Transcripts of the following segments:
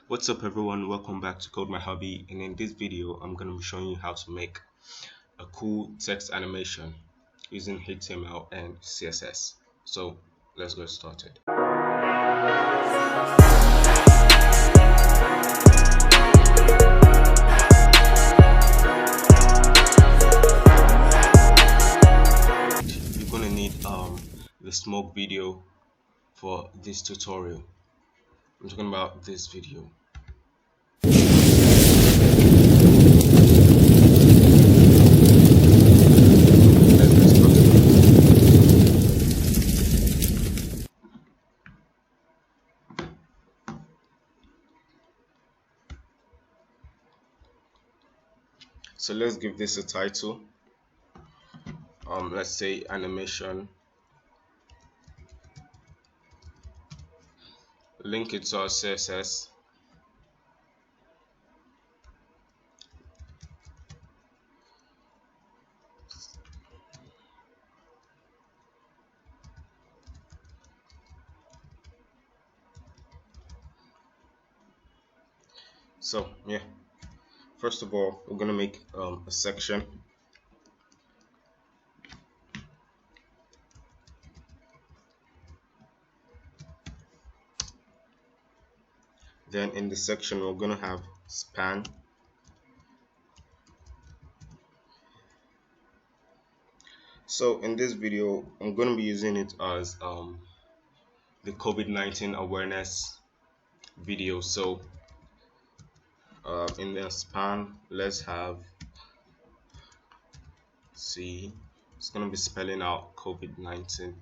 What's up everyone, welcome back to Code My Hobby, and in this video I'm going to be showing you how to make a cool text animation using HTML and CSS. So let's get started. You're going to need the smoke video for this tutorial. I'm talking about this video. So let's give this a title. Let's say animation. Link it to our CSS. So yeah, first of all, we're gonna make a section. Then in the section we're gonna have span. So in this video I'm gonna be using it as the COVID-19 awareness video. So in the span, let's have, see, it's gonna be spelling out COVID-19.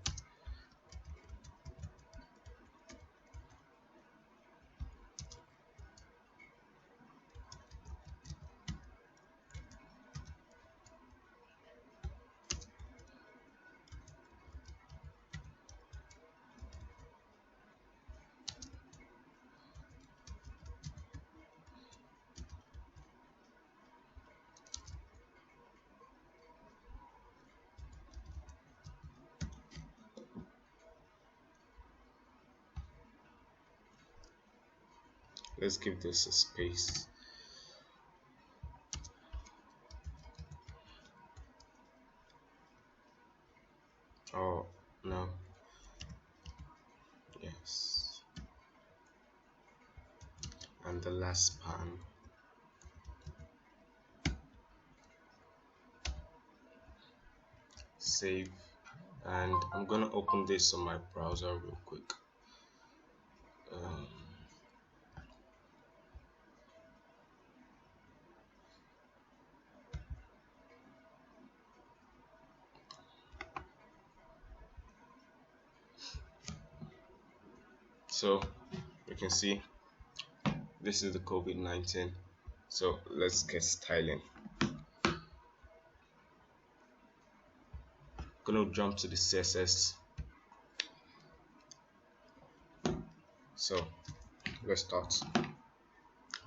Let's give this a space. Oh no, yes, and the last span. Save, and I'm gonna open this on my browser real quick. So you can see this is the COVID-19. So let's get styling. Gonna jump to the CSS. So let's start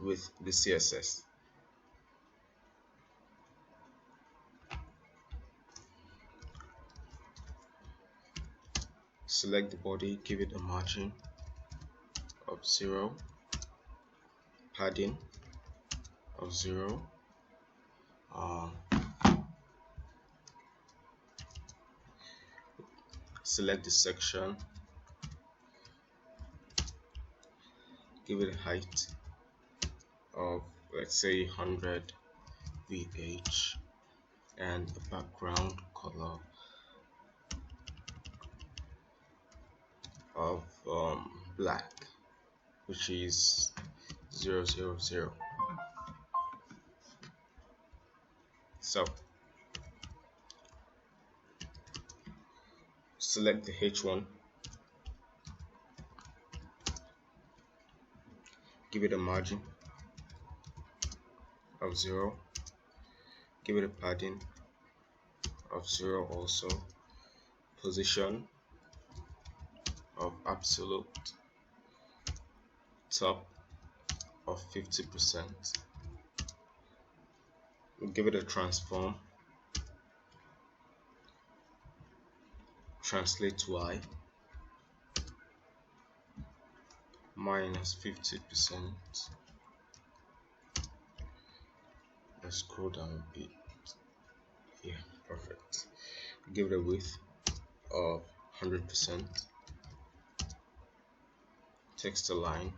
with the CSS. Select the body, give it a margin of 0, padding of 0, select the section, give it a height of, let's say, 100 VH, and a background color of black, which is 000. So select the H1, give it a margin of 0, give it a padding of 0 also, position of absolute top of 50%. We'll give it a transform translate y minus 50%. Let's scroll down a bit. Yeah, perfect. Give it a width of 100%. Text align.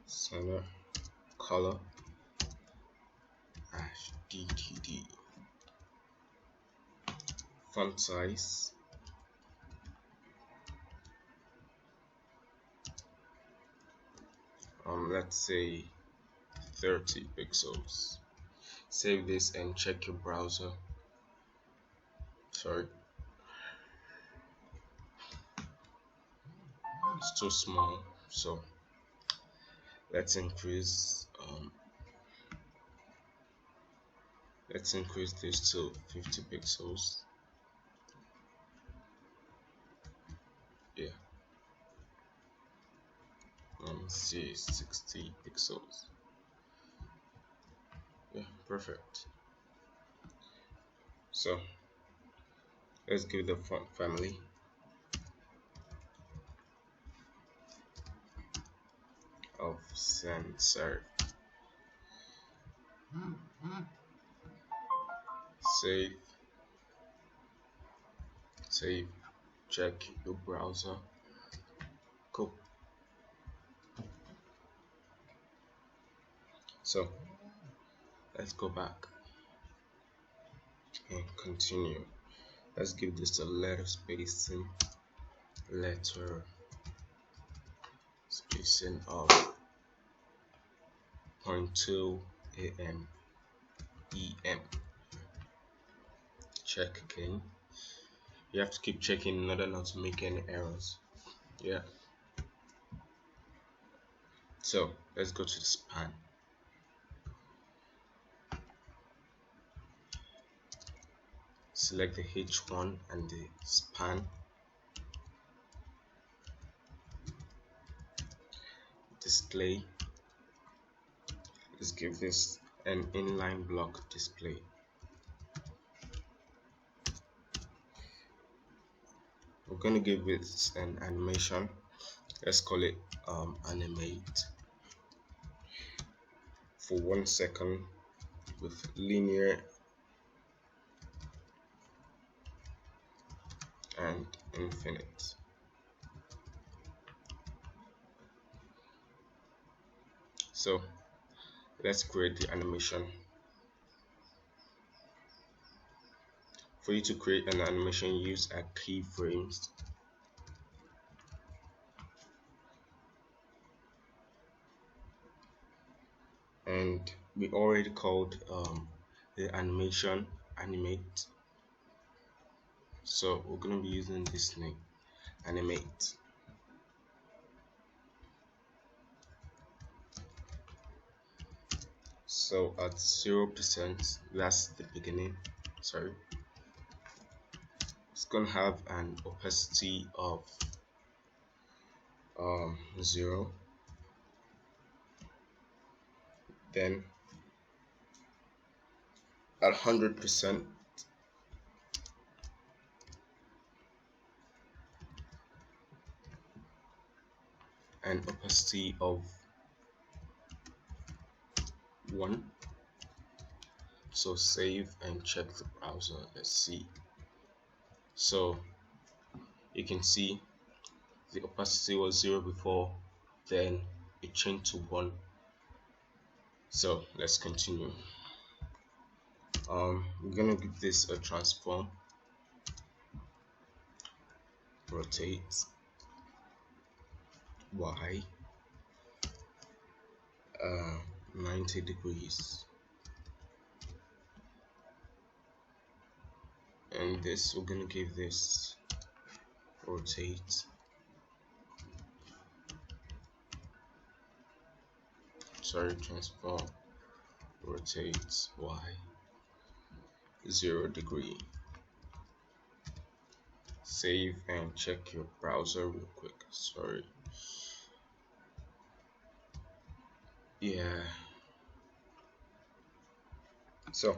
Center color DTD. Font size let's say 30 pixels. Save this and check your browser. Sorry, it's too small, so let's increase this to 50 pixels. Yeah, see 60 pixels. Yeah, perfect. So let's give the font family of sans serif. Save, check your browser. Cool. So let's go back and continue. Let's give this a letter spacing of 0.2 am. Check again. You have to keep checking in order not to make any errors. Yeah. So let's go to the span. Select the H1 and the span. Display. Let's give this an inline block display. We're going to give it an animation. Let's call it animate for 1 second with linear and infinite. So let's create the animation. For you to create an animation, use a keyframes. And we already called the animation animate, so we're going to be using this name, animate. So at 0%, that's the beginning. Sorry, it's going to have an opacity of 0. Then at 100%, an opacity of 1. So save and check the browser. Let's see. So you can see the opacity was 0 before, then it changed to 1. So let's continue. We're gonna give this a transform, rotate y 90 degrees, and this we're gonna give this rotate transform rotate y 0 degree. Save and check your browser real quick. Sorry. Yeah. So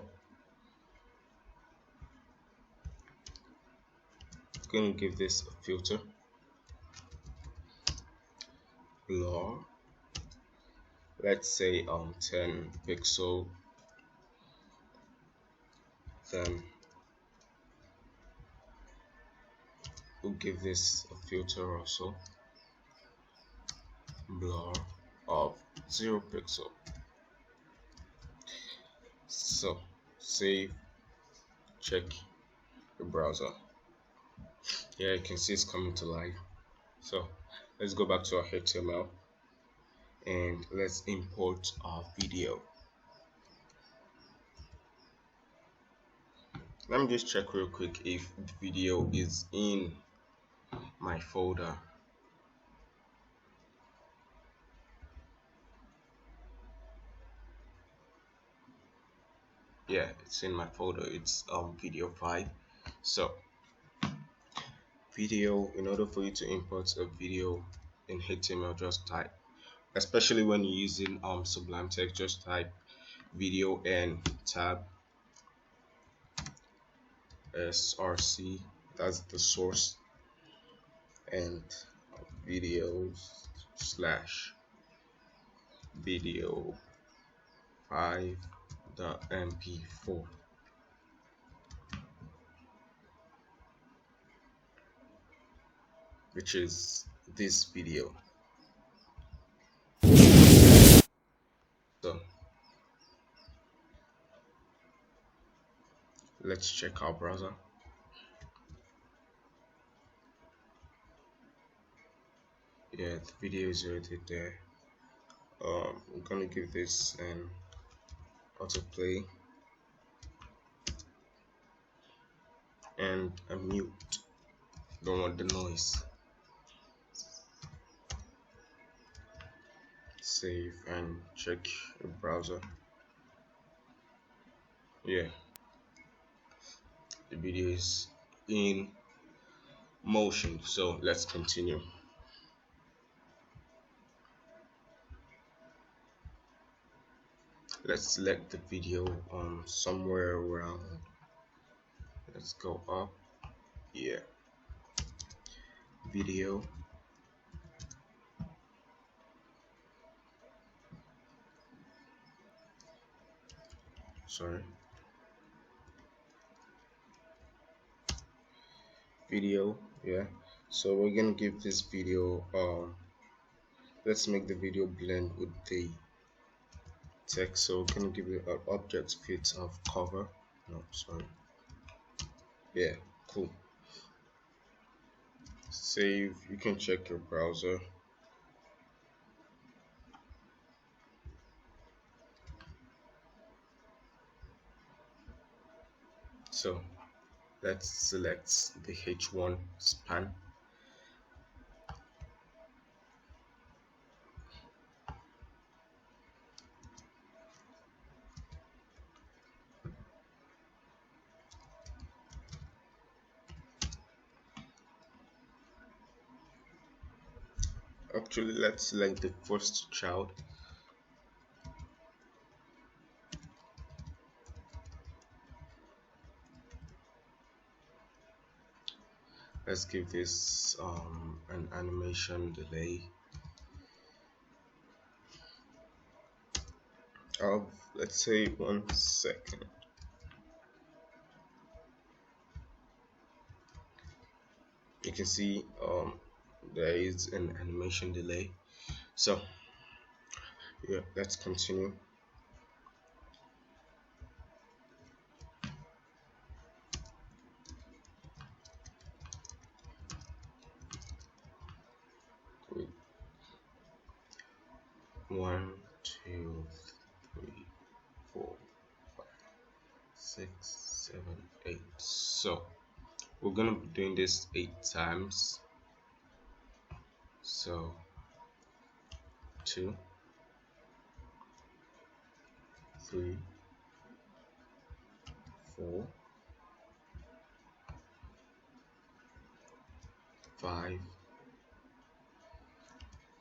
going to give this a filter, blur, let's say 10 pixel. Then we'll give this a filter also, blur of 0 pixel. So save, check your browser. Here you can see it's coming to life. So let's go back to our HTML and let's import our video. Let me just check real quick if the video is in my folder. Yeah, it's in my folder. It's video 5. So video, in order for you to import a video in HTML, just type, especially when you're using Sublime Text, just type video and tab src, that's the source, and videos slash video 5.mp4, which is this video. So let's check our browser. Yeah, the video is already there. I'm gonna give this an autoplay and a mute. Don't want the noise. Save and check your browser. Yeah, the video is in motion. So let's continue. Let's select the video somewhere around. Let's go up. Yeah, video. Sorry. Video. Yeah. So we're gonna give this video let's make the video blend with the text. So we're gonna give it an object fit of cover. No, sorry. Yeah, cool. Save. You can check your browser. So let's select the H1 span. Actually, let's select the first child. Let's give this an animation delay of, let's say, 1 second. You can see there is an animation delay. So yeah, let's continue. Wait. 1, 2, 3, 4, 5, 6, 7, 8. So we're gonna be doing this 8 times. So 2, 3, 4, 5,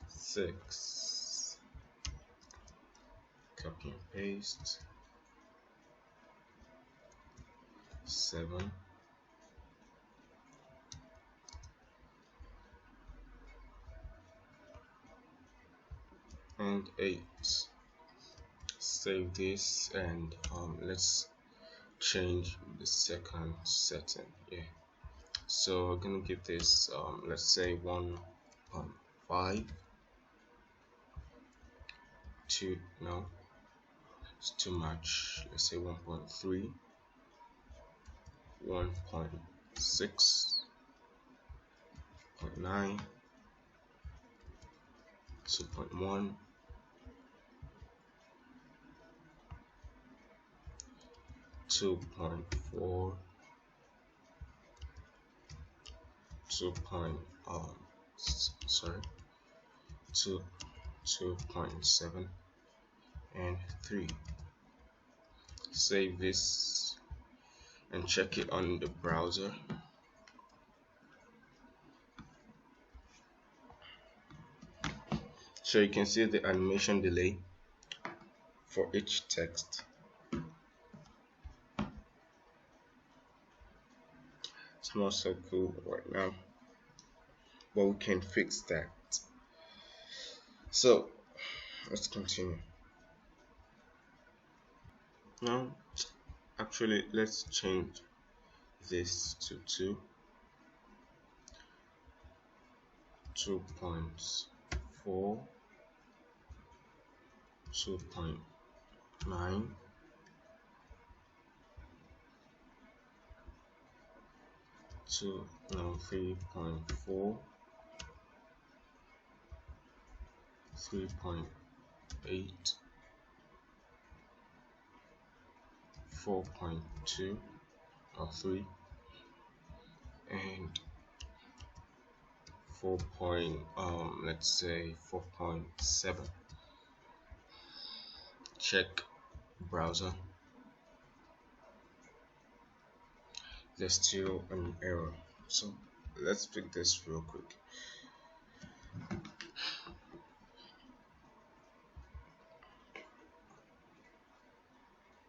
6. Copy and paste. 7, and 8. Save this, and let's change the second setting. Yeah, so we're gonna give this let's say 1.5 to, no, it's too much. Let's say 1.3, 1.6, 0.9, 2.1, 2.4, 2.7, and 3. Save this and check it on the browser. So you can see the animation delay for each text. It's not so cool right now, but we can fix that. So let's continue. Now, actually, let's change this to 2.4, 2.9, 3.4, 3.8, 4.2 or 3, and 4. Let's say 4.7. Check browser. There's still an error, so let's fix this real quick.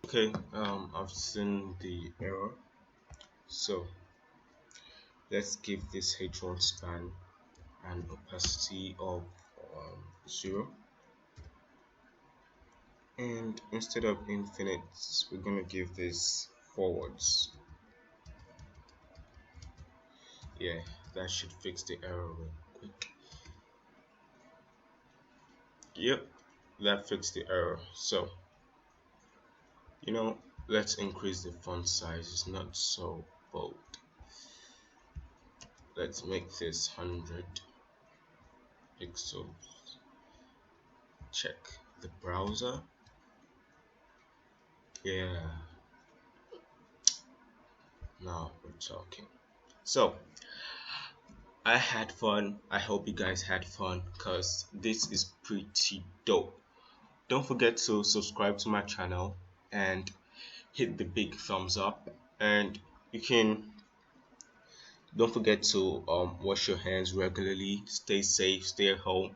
Okay, I've seen the error, so let's give this H1 span an opacity of 0, and instead of infinite, we're gonna give this forwards. Yeah, that should fix the error real quick. Yep, that fixed the error. So, let's increase the font size. It's not so bold. Let's make this 100 pixels. Check the browser. Yeah, now we're talking. So I had fun. I hope you guys had fun, because this is pretty dope. Don't forget to subscribe to my channel and hit the big thumbs up, and don't forget to wash your hands regularly. Stay safe, stay at home.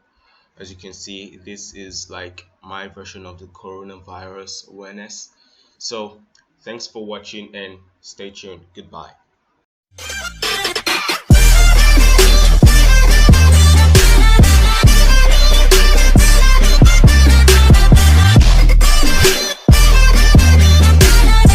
As you can see, this is like my version of the coronavirus awareness. So thanks for watching and stay tuned. Goodbye.